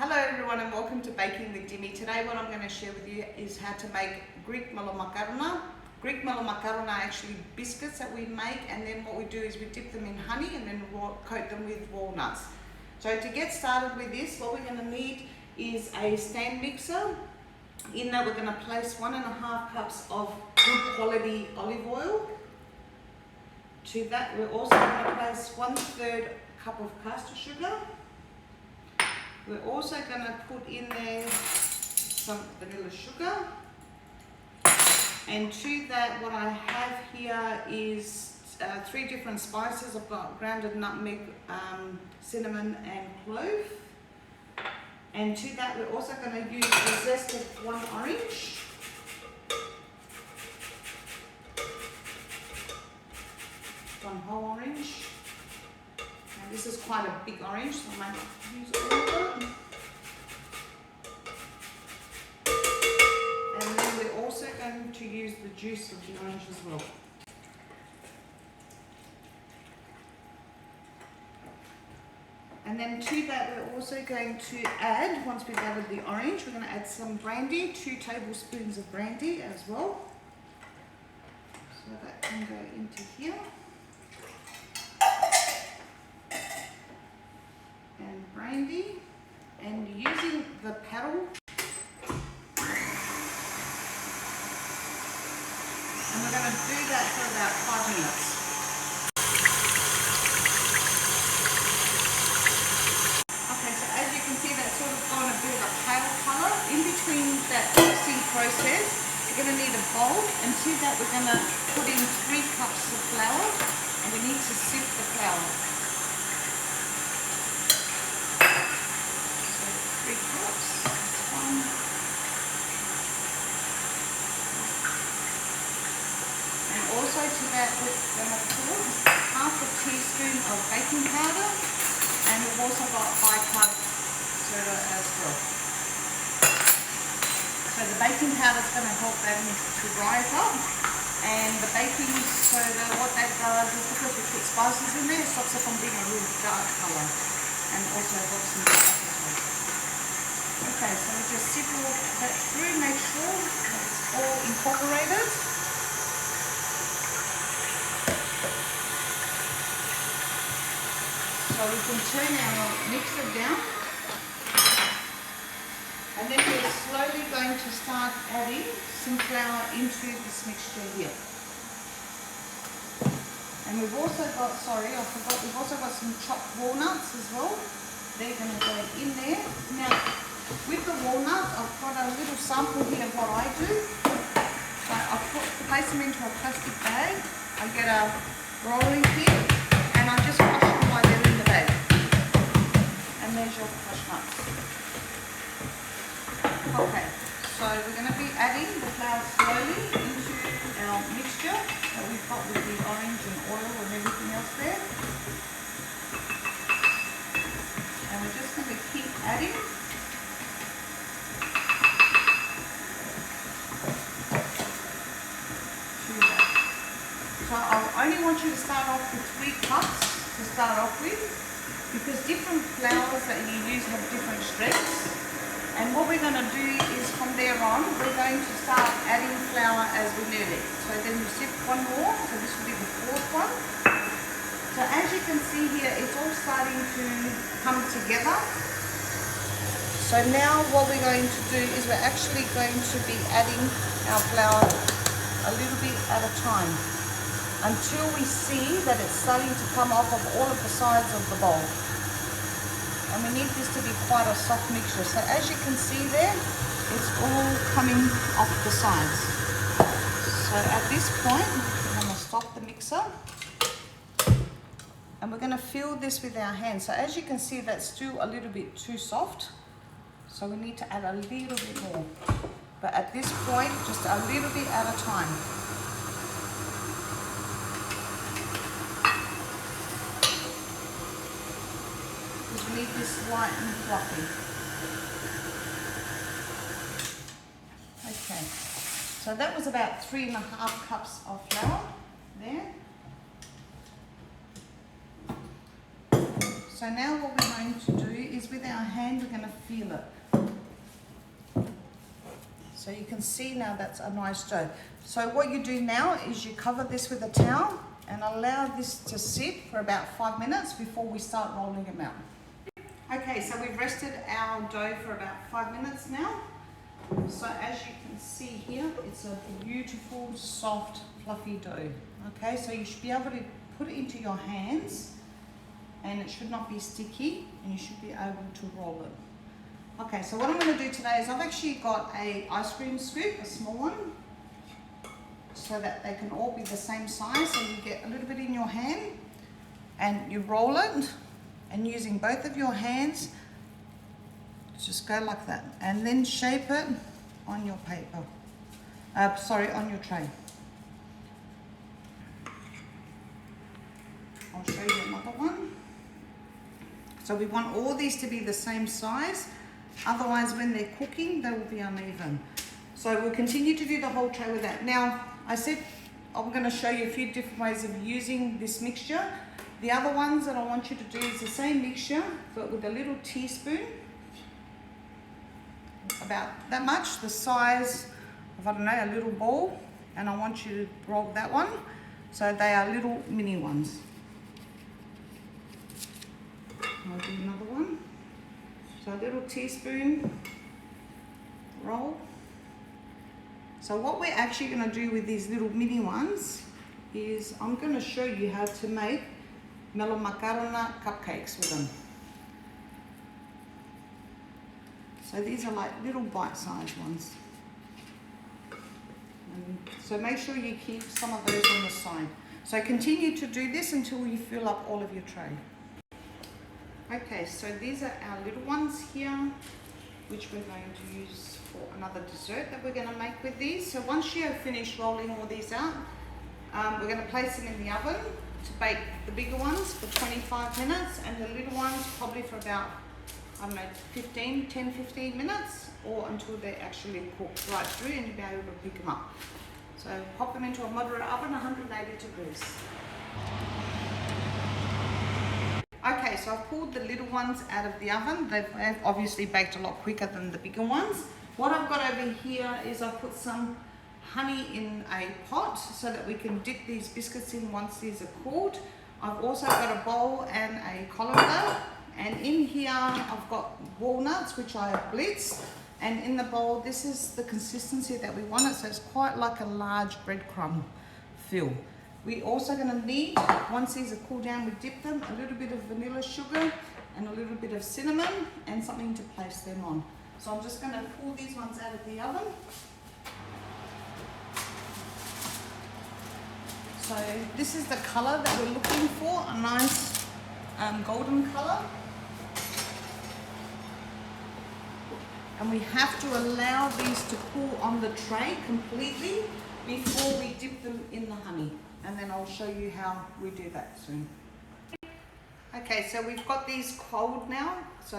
Hello everyone and welcome to Baking with Dimi. Today what I'm going to share with you is how to make Greek Melomakarona. Greek Melomakarona are actually biscuits that we make, and then what we do is we dip them in honey and then coat them with walnuts. So to get started with this, what we're going to need is a stand mixer. In that we're going to place 1.5 cups of good quality olive oil. To that we're also going to place 1/3 cup of castor sugar. We're also going to put in there some vanilla sugar, and to that what I have here is 3 different spices. I've got grounded nutmeg, cinnamon and clove, and to that we're also going to use the zest of 1 orange. One whole orange. And this is quite a big orange, so I might not use all of it. And then we're also going to use the juice of the orange as well. And then to that we're also going to add, once we've added the orange, we're going to add some brandy, 2 tablespoons of brandy as well. So that can go into here. And brandy, and using the paddle, and we're going to do that for about 5 minutes. Okay, so as you can see, that's sort of gone a bit of a pale colour. In between that mixing process, you're going to need a bowl, and to that we're going to put in 3 cups of flour, and we need to sift the flour. Also to that we're going to put half a teaspoon of baking powder, and we've also got bicarbonate soda as well. So the baking powder is going to help that mix to rise up, and the baking soda, what that does is, because we put spices in there, it stops it from being a real dark colour, and also helps in the as well. Okay, so we just sift all that through, make sure it's all incorporated. So we can turn our mixer down, and then we're slowly going to start adding some flour into this mixture here. And we've also got, we've also got some chopped walnuts as well. They're going to go in there. Now, with the walnuts, I've got a little sample here of what I do. So I place them into a plastic bag. I get a rolling pin, and I just crush them while they're in the bag. And there's your crushed nuts. Okay, so we're going to be adding the flour slowly into our mixture that we've got with the orange and oil and everything else there. And we're just going to keep adding. So I only want you to start off with 3 cups to start off with, because different flours that you use have different strengths. And what we're going to do is from there on, we're going to start adding flour as we need it. So then you sift 1 more, so this will be the 4th one. So as you can see here, it's all starting to come together. So now what we're going to do is we're actually going to be adding our flour a little bit at a time, until we see that it's starting to come off of all of the sides of the bowl. And we need this to be quite a soft mixture. So as you can see there, it's all coming off the sides. So at this point, we're going to stop the mixer. And we're going to fill this with our hands. So as you can see, that's still a little bit too soft. So we need to add a little bit more. But at this point, just a little bit at a time. Because we need this light and fluffy. Okay, so that was about 3.5 cups of flour there. So now what we're going to do is with our hand, we're going to feel it. So you can see now that's a nice dough. So what you do now is you cover this with a towel and allow this to sit for about 5 minutes before we start rolling them out. Okay, so we've rested our dough for about 5 minutes now. So as you can see here, it's a beautiful, soft, fluffy dough. Okay, so you should be able to put it into your hands and it should not be sticky and you should be able to roll it. Okay, so what I'm going to do today is I've actually got a ice cream scoop, a small one, so that they can all be the same size. So you get a little bit in your hand and you roll it, and using both of your hands, just go like that, and then shape it on your paper, on your tray. I'll show you another one. So we want all these to be the same size. Otherwise, when they're cooking, they will be uneven. So we'll continue to do the whole tray with that. Now, I said I'm going to show you a few different ways of using this mixture. The other ones that I want you to do is the same mixture, but with a little teaspoon, about that much, the size of, I don't know, a little ball. And I want you to roll that one. So they are little mini ones. I'll do another one. So a little teaspoon roll. So what we're actually going to do with these little mini ones is I'm going to show you how to make Melomakarona cupcakes with them. So these are like little bite-sized ones. And so make sure you keep some of those on the side. So continue to do this until you fill up all of your tray. Okay, so these are our little ones here, which we're going to use for another dessert that we're going to make with these. So once you have finished rolling all these out, we're going to place them in the oven to bake the bigger ones for 25 minutes and the little ones probably for about, I don't know, 10-15 minutes, or until they actually cook right through and you'll be able to pick them up. So pop them into a moderate oven, 180 degrees. Okay, so I've pulled the little ones out of the oven. They've obviously baked a lot quicker than the bigger ones. What I've got over here is I've put some honey in a pot so that we can dip these biscuits in once these are cooled. I've also got a bowl and a colander, and in here I've got walnuts which I have blitzed, and in the bowl this is the consistency that we want it, so it's quite like a large breadcrumb fill. We're also going to need, once these are cooled down, we dip them, a little bit of vanilla sugar and a little bit of cinnamon and something to place them on. So I'm just going to pull these ones out of the oven. So this is the colour that we're looking for, a nice golden colour. And we have to allow these to cool on the tray completely before we dip them in the honey. And then I'll show you how we do that soon. Okay, so we've got these cold now. So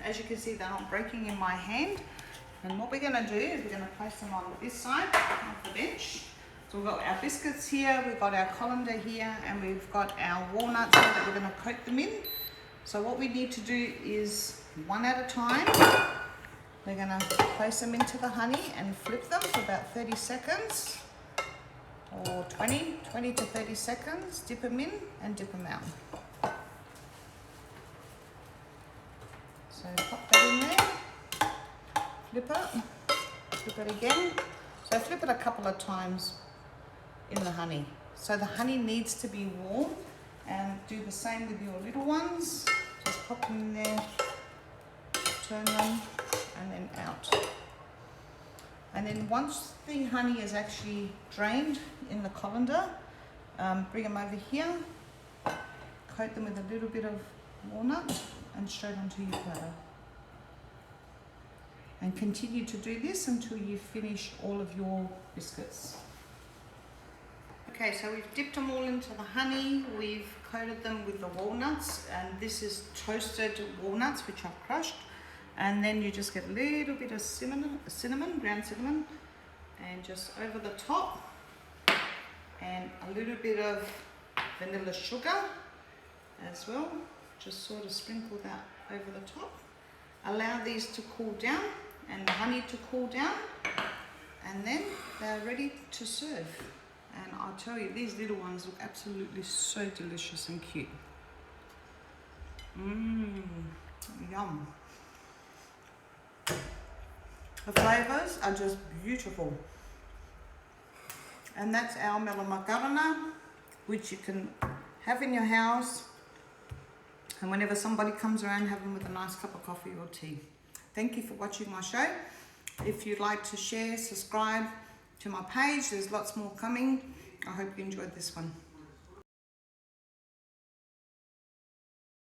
as you can see, they're not breaking in my hand. And what we're going to do is we're going to place them on this side of the bench. So we've got our biscuits here, we've got our colander here, and we've got our walnuts here that we're going to coat them in. So what we need to do is, one at a time, we're going to place them into the honey and flip them for about 30 seconds. Or 20 to 30 seconds, dip them in and dip them out. So pop that in there, flip it again. So flip it a couple of times in the honey. So the honey needs to be warm, and do the same with your little ones. Just pop them in there, turn them, and then out. And then once the honey is actually drained in the colander, bring them over here, coat them with a little bit of walnut and straight onto your platter. And continue to do this until you finish all of your biscuits. Okay, so we've dipped them all into the honey, we've coated them with the walnuts, and this is toasted walnuts which I've crushed. And then you just get a little bit of cinnamon, ground cinnamon, and just over the top, and a little bit of vanilla sugar as well. just sort of sprinkle that over the top. Allow these to cool down and the honey to cool down, and then they're ready to serve. And I'll tell you, these little ones look absolutely so delicious and cute. Yum. The flavors are just beautiful. And that's our Melomakarona, which you can have in your house. And whenever somebody comes around, have them with a nice cup of coffee or tea. Thank you for watching my show. If you'd like to share, subscribe to my page, there's lots more coming. I hope you enjoyed this one.